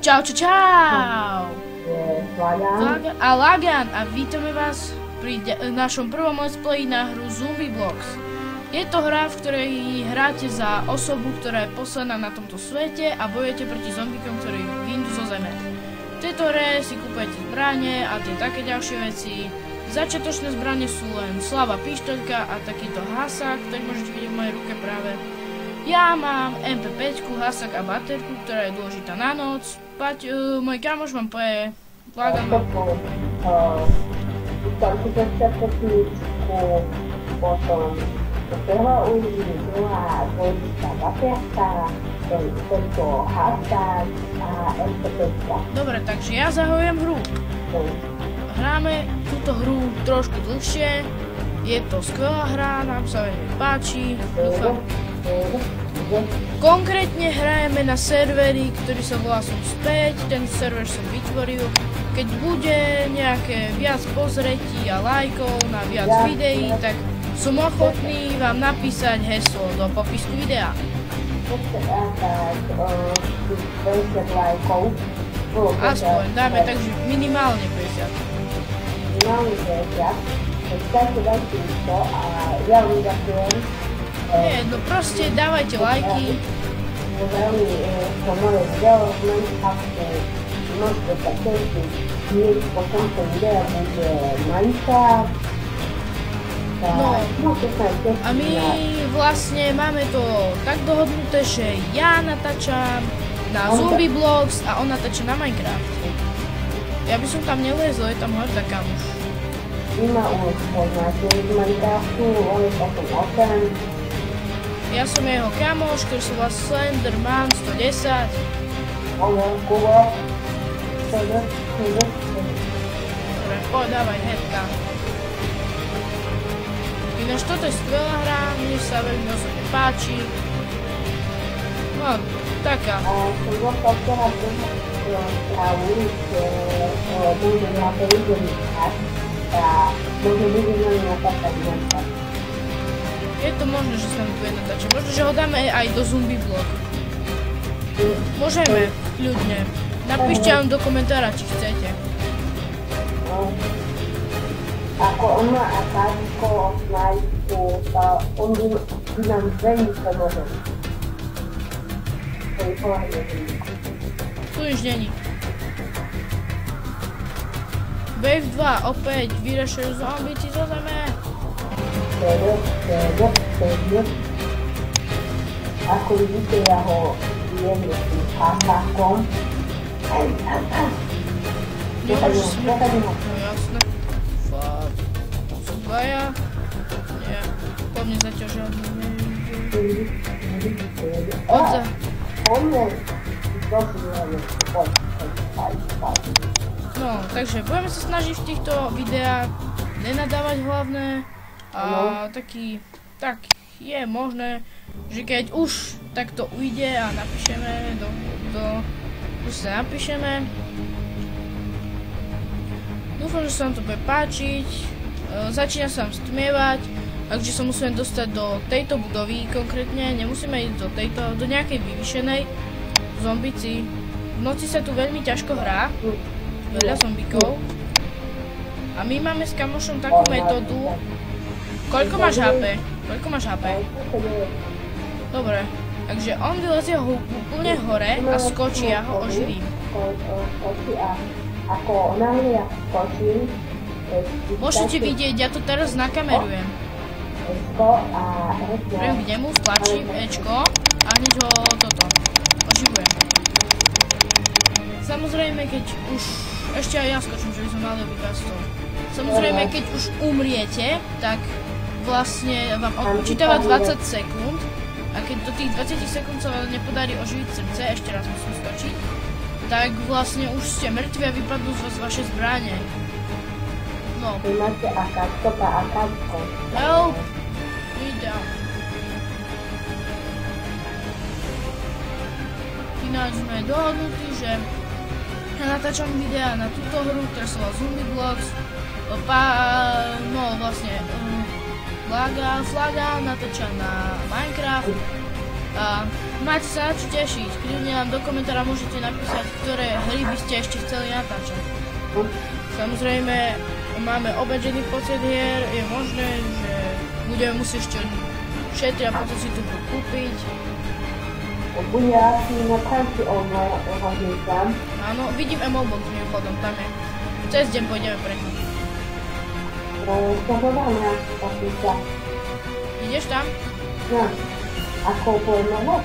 Čau, čau, čau! Lagan. A Lagan a vítame vás pri našom prvom let's play na hru Zombie Blocks. Je to hra, v ktorej hráte za osobu, ktorá je posledná na tomto svete a bojujete proti zombikom, ktorí vyjdú zo zeme. V tejto hre si kúpete zbranie a tie také ďalšie veci. Začiatočné zbranie sú len slabá pištoľka a takýto hasák, ktorý môžete vidieť v mojej ruke práve. Ja mám MP5, hasák a baterku, ktorá je dôležitá na noc. Môj kamoš vám povie, Lagan vám povie. Potom prvá ulica, druhá dôležitá baterka, tento hasák a MP5. Dobre, takže ja zahojujem hru. Hráme túto hru trošku dlhšie. Je to skvelá hra, nám sa veľmi páči. Dúfam. Konkrétne hrajeme na serveri, ktorý sa volá Som späť. Ten server som vytvoril. Keď bude nejaké viac pozretí a lajkov na viac videí, tak som ochotný vám napísať heslo do popisku videa. Aspoň, dáme takže minimálne 50. Minimálne 50. Dajte to a ja vám ďakujem. Nie, no proste dávajte lajky. Veľmi to moje video v Minecrafte môžete sa tešiť. Hneď po tomto videu bude Minecraft. No, a my vlastne máme to tak dohodnuté, že ja natáčam na Zombie Blocks a on natáča na Minecraft. Ja by som tam nelezol, je tam horda kamoš. Ima už poznáte z Minecraftu, on je potom open. Ja som jeho kamoš, ktorý sa volá Slenderman 110. Ono, Kubo. Dobre, podávaj headka. Ináč toto je skvelá hra, mne sa veľmi osobne páči. No, taká. A som dostal včera správu, že bude nejaké videí a možno bude na ňu natáčať Minecraft. Je to možné, že sa mi bude natáčať. Možno, že ho dáme aj do Zombie Block. Môžeme, ľudne. Napíšte vám do komentára, či chcete. Ako on má akáčko, snajku, on by nám veľmi pomohol. Tu už není. Wave 2 opäť vyrašajú zombici zo zeme. Ako vidíte, ja ho jem s tým hasákom. Nemôžeš smrť. No jasné. Fakt. Sú dvaja. Nie. Po mne zatiaľ žiadny nejde. Odza. No, takže budeme sa snažiť v týchto videách nenadávať hlavné. A tak je možné, že keď už takto ujde a napíšeme už sa napíšeme. Dúfam, že sa vám to bude páčiť. Začína sa vám stmievať, takže sa musíme dostať do tejto budovy konkrétne, nemusíme ísť do nejakej vyvýšenej. Zombici. V noci sa tu veľmi ťažko hrá, veľa zombikov. A my máme s kamošom takú metódu. Koľko máš HP? Koľko máš HP? Dobre, takže on vylezie úplne hore a skočí, ja ho oživím. Môžete vidieť, ja to teraz nakamerujem. Prejím k nemu, stlačím Ečko a hneď ho oživujem. Samozrejme, keď už, ešte aj ja skočím, že by som mali obývať z toho. Samozrejme, keď už umriete, tak vlastne vám odpočítava 20 sekúnd a keď do tých 20 sekúnd sa vám nepodarí oživiť srdce, ešte raz musím skočiť, tak vlastne už ste mŕtvi a vypadnú z vás vaše zbranie. No. Vy máte akáčko. Help! Videa. Ináč sme dohodnutí, že natáčam videa na túto hru, ktorá sa volá Zombie Blocks. No vlastne Flaga natáča na Minecraft A máte sa na čo tešiť. Kľudne nám do komentára môžete napísať, ktoré hry by ste ešte chceli natáčať. Samozrejme, máme obmedzený počet hier, je možné, že budeme musieť ešte šetriť a potom si tu kúpiť. Bude asi na každý hodný tam. Áno, vidím Emobox mimochodom, tam je. Cez deň pôjdeme preň. To hľadám nejaký taký čas. Ideš tam? No, ako pôjdeme von?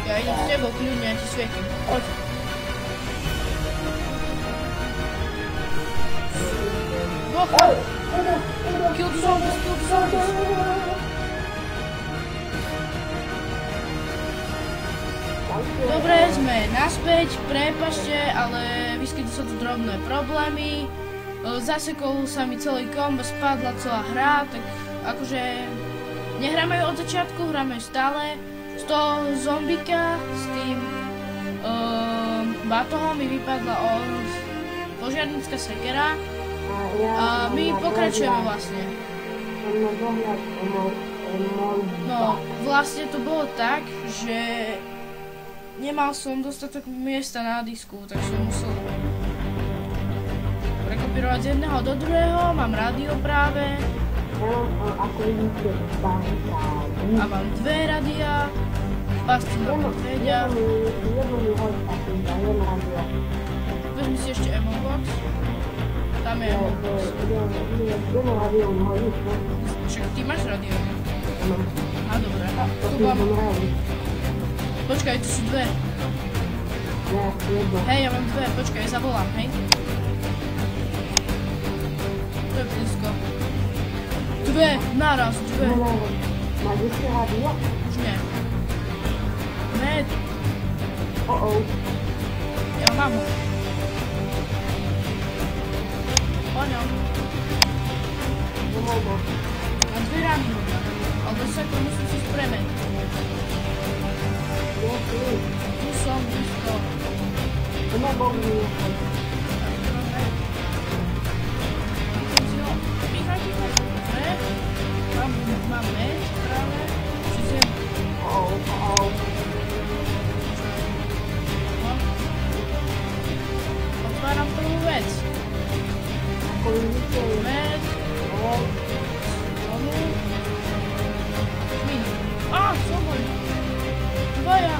Ja idem s tebou, kľudne, ja ti svietím. Poď. Kill the zombies, kill the zombies. Dobre, sme naspäť, prepáčte, ale vyskytli sa tu drobné problémy. Zasekol sa mi celý komp, spadla celá hra, tak akože nehráme ju od začiatku, hráme ju stále. Z toho zombika s tým batohom mi vypadla požiarnická sekera a my pokračujeme vlastne. No, vlastne to bolo tak, že nemal som dostatok miesta na disku, tak som musel prekopírovať z jedného do druhého, mám rádio práve. A mám dve rádia, pasty na medveďa. Vezmi si ešte Emobox. Tam je Emobox. Však ty máš rádio. Á, dobré. Tu mám. Počkaj, tu sú dve. Hej, ja mám dve, počkaj, zavolám, hej. To je blízko. Dve, naraz, dve. Máš ešte rádio? Už nie. Med. Ja mám ho. Po ňom. A dve rány ho. Ale do sekund musím si spremeť. Tu som blízko. Mám meč práve. Otváram prvú vec. Meč. Á, soboj. Dvaja.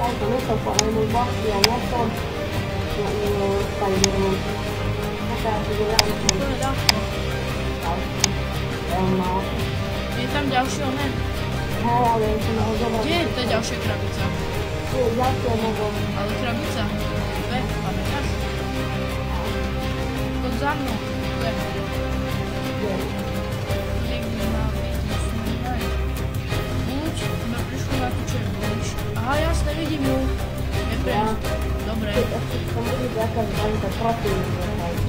To nechal po môj boxy a nechal Spider-Man. To je ľahko. Je tam ďalší onen? Hej, ale som ho zobrať. Kde je tá ďalšia krabica? Tu je ďalšia mogo. Ale krabica? Dve, pamätáš? Poď za mnou. Dve. Niekde má byť, musíme nájsť. Buď, sme prišli na tú, čo je buď. Aha, jasne, vidím ju. Je preč. Dobre. Som bude ďaká zvanka profil.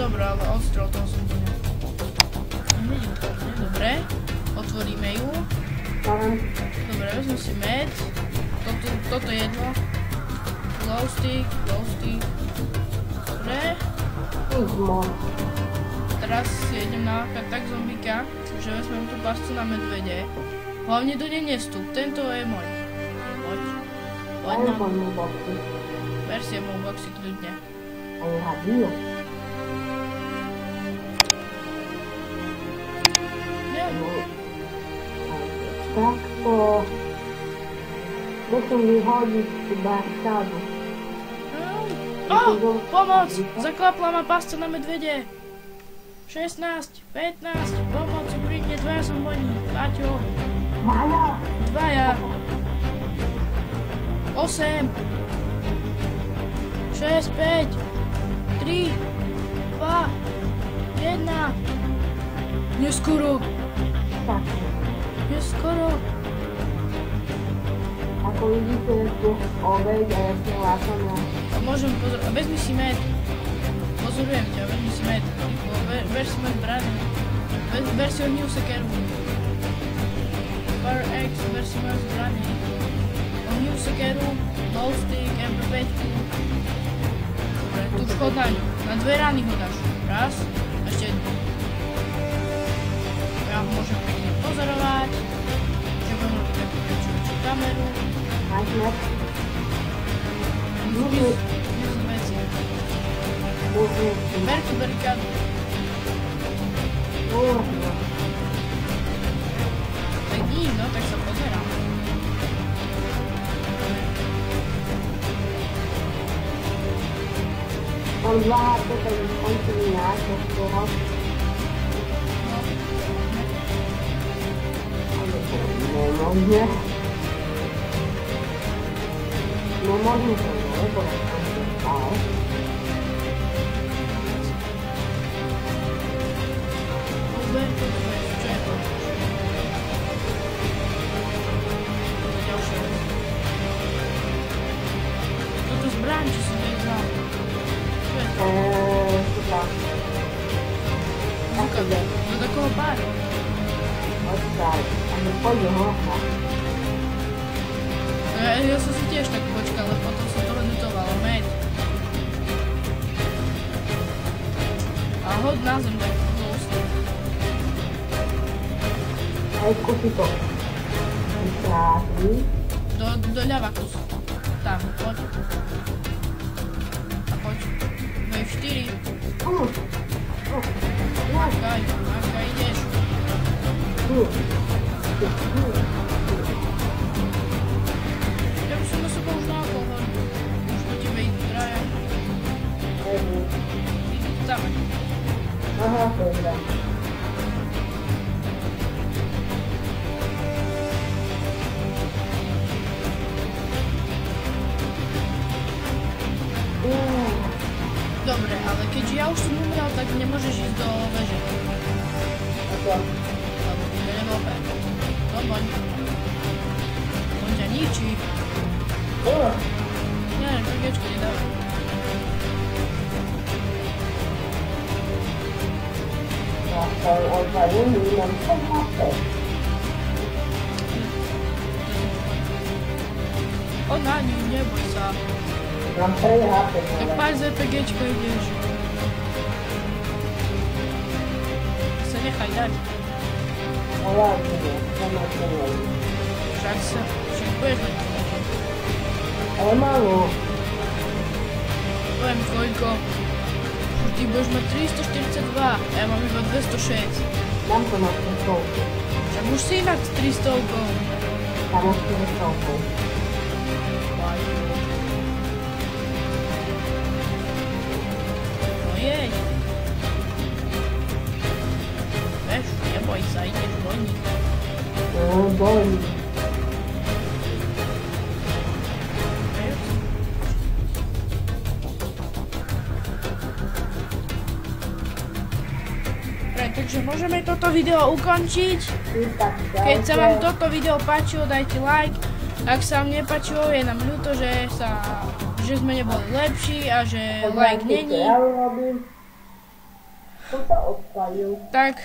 Dobre, ale odstrel toho som to ne. Dobre, otvoríme ju. Dobre, vezme si med. Toto jedlo. Glow stick. Dobre. Teraz idem nalákať tak zombika, že vezmem tú pascu na medvede. Hlavne do nej nestup, tento je môj. Poď na... Ber si Emoboxy kľudne. A je radio. Takto musím vyhodiť tú barikádu. Pomoc! Zaklapla ma pasca na medvede. 16, 15, pomoc, príďte, dvaja som voní. Paťo. Dvaja. 8, 6, 5, 3, 2, 1. Neskoro. Neskoro. Ako vidíte, tu oveď a ja si látam na... Môžem pozorovať. Vezmi si med. Pozorujem ťa, vezmi si med. Ber si med brány. Ber si ohnivú sekeru. Fire X, ber si med brány. Ohnivú sekeru, glow stick, MP5. Dobre, tu už chod na ňu. Na dve rány ho dáš. Raz, ešte jednu. Ja ho môžem pekne pozorovať. kameru. Máš net? Zmiz veci. Ber tú barikádu. Tak nie, no, tak sa pozerám. Mám dva, toto je skončený nášho z toho. Nemôže. Nemôžem to, lebo ja som to stal. Ber to, čo je to? Ďalšia vec. Toto zbraň, čo si tady vzal. Čo je to? Super. Luka, do takého páru. Odstaň. A ne pôjde hlavna. Ja som si tiež tak počkal, ale potom som to lutovalo. Med. A hod na zem, tak to ostane. Aj kúpi to. Vytráži. Doľava kus. Tam, poď. A poď. V4. Makaj, ideš. Ja by som na seba už nápol hodil. Už po tebe idú traja. Idú tam. Aha, to je dobré. Dobre, ale keďže ja už som umrel, tak nemôžeš ísť do veže. Ako? Lebo bude revolver. No poď. On ťa ničí. Nie, prgečko nedávaj. Ja som odvarený, mám to máte. O na ňu, neboj sa. Mám 3 HP. Tak páč z RPGčko ideš. Sa nechaj dať. Ale nie, to ma to neviem. Však budeš mať to ležať. Ale málo. Poviem koľko. Ty budeš mať 342, a ja mám iba 206. Dám to na 300. Však už si nad 300. Tam už 400. No jej. Veš, neboj sa, ideš do nich. Boli. Takže môžeme toto video ukončiť. Keď sa vám toto video páčilo, dajte like. Ak sa vám nepáčilo, je nám ľúto, že sme neboli lepší a že like není. To sa odpalil. Tak.